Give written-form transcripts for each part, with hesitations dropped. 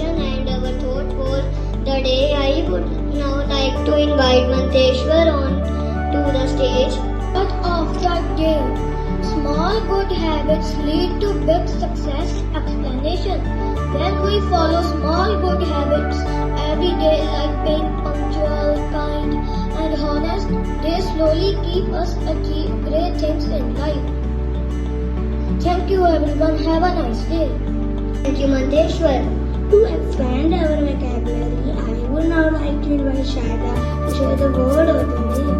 conversation and our thought for the day. I would now like to invite Manteshwar on to the stage. Thought of the day. Small good habits lead to big success. Explanation. When we follow small good habits every day, like being punctual, kind, and honest, they slowly keep us achieve great things in life. Thank you everyone. Have a nice day. Thank you, Manteshwar. To expand our vocabulary, I would now like to invite Shada to share the word of the day.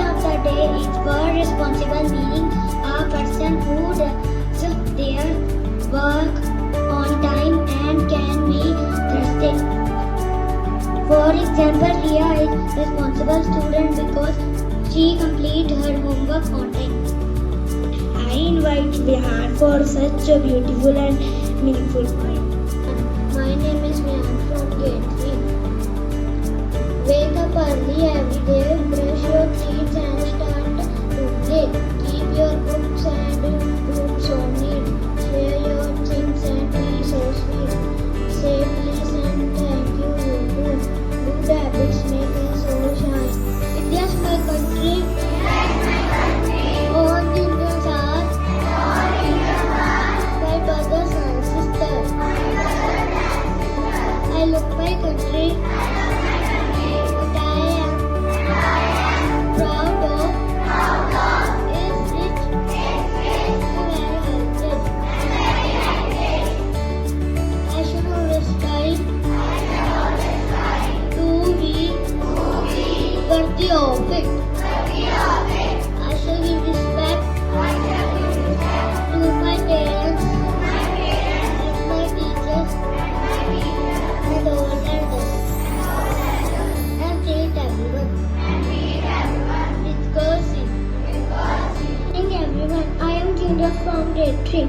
Of the day is word responsible, meaning a person who does their work on time and can be trusted. For example, Ria is responsible student because she completes her homework on time. I invite Vihan for such a beautiful and meaningful point. My name is Vihan from Grade 3. Wake up early every day, brush your teeth and start to play. Keep your books and rooms so neat. Share your things and be so sweet. Say please and thank you, you do. Good habits make us all shine. India's my country. All Indians are my brothers and sisters. I love my country. What I am proud of is rich and very heritage. I should always strive to be worthy of it. I shall give respect to my parents, my teachers, and all elders, and treat everyone with courtesy. Thank everyone. I am Junior from Grade 3.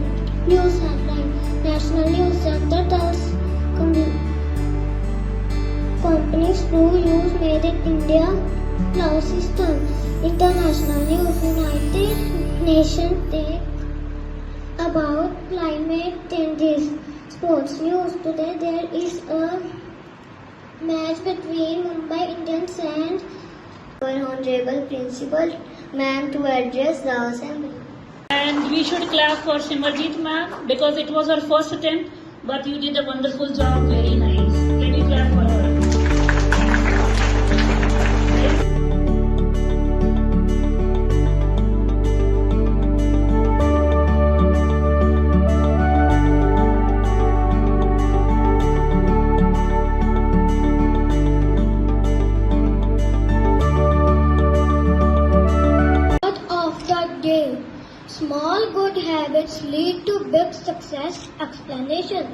News headline: National News Center tells companies to use Made in India cloud system. International news: United Nations take about climate changes. Sports news: Today there is a match between Mumbai Indians and Our Honorable Principal Ma'am to address the Assembly. And we should clap for Simarjeet ma'am because it was her first attempt, but you did a wonderful job, very nice. Let me clap for her. Thought of the day. Small good habits lead to big success. Explanation.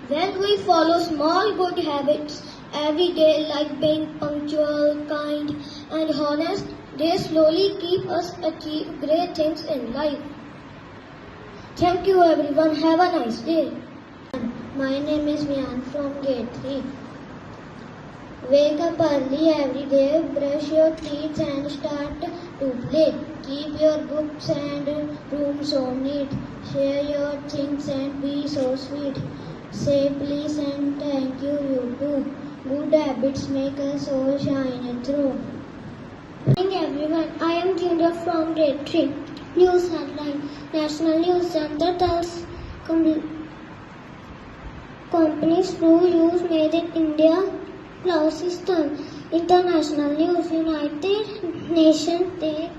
When we follow small good habits every day, like being punctual, kind, and honest, they slowly keep us achieve great things in life. Thank you everyone. Have a nice day. My name is Vihan from Grade 3. Wake up early every day, brush your teeth and start to play. Keep your books and rooms so neat. Share your things and be so sweet. Say please and thank you, you do. Good habits make us all shine through. Thank everyone. I am Junior from Grade 3. News headline: National News Center tells companies to use Made in India cloud system. International news: United Nations take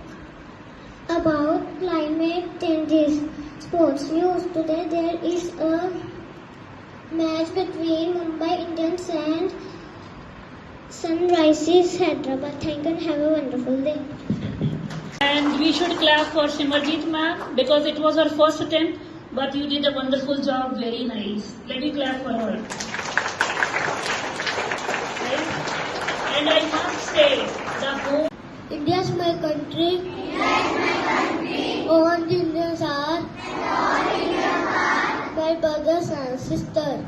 about climate changes. Sports news: Today there is a match between Mumbai Indians and Sunrisers Hyderabad. Thank you and have a wonderful day. And we should clap for Simarjeet ma'am because it was her first attempt, but you did a wonderful job, very nice. Let me clap for her. Right? And I must say, the home. India's my country. All Indians are my brothers and sisters.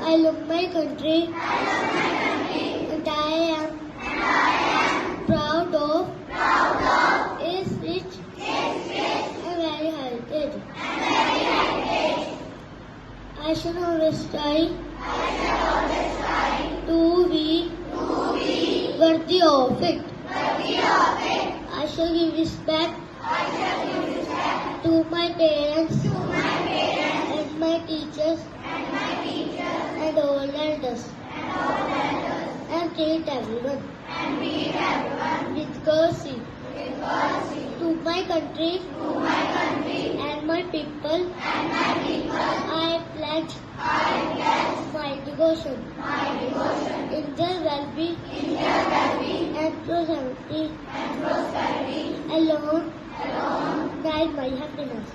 I love my country. And I am proud of is rich and very heritage. I shall always try to be worthy of it. I shall give respect to my parents and my teachers and all elders and treat everyone with courtesy. To my country and my people, I pledge my devotion in their well-being and prosperity alone guide my happiness.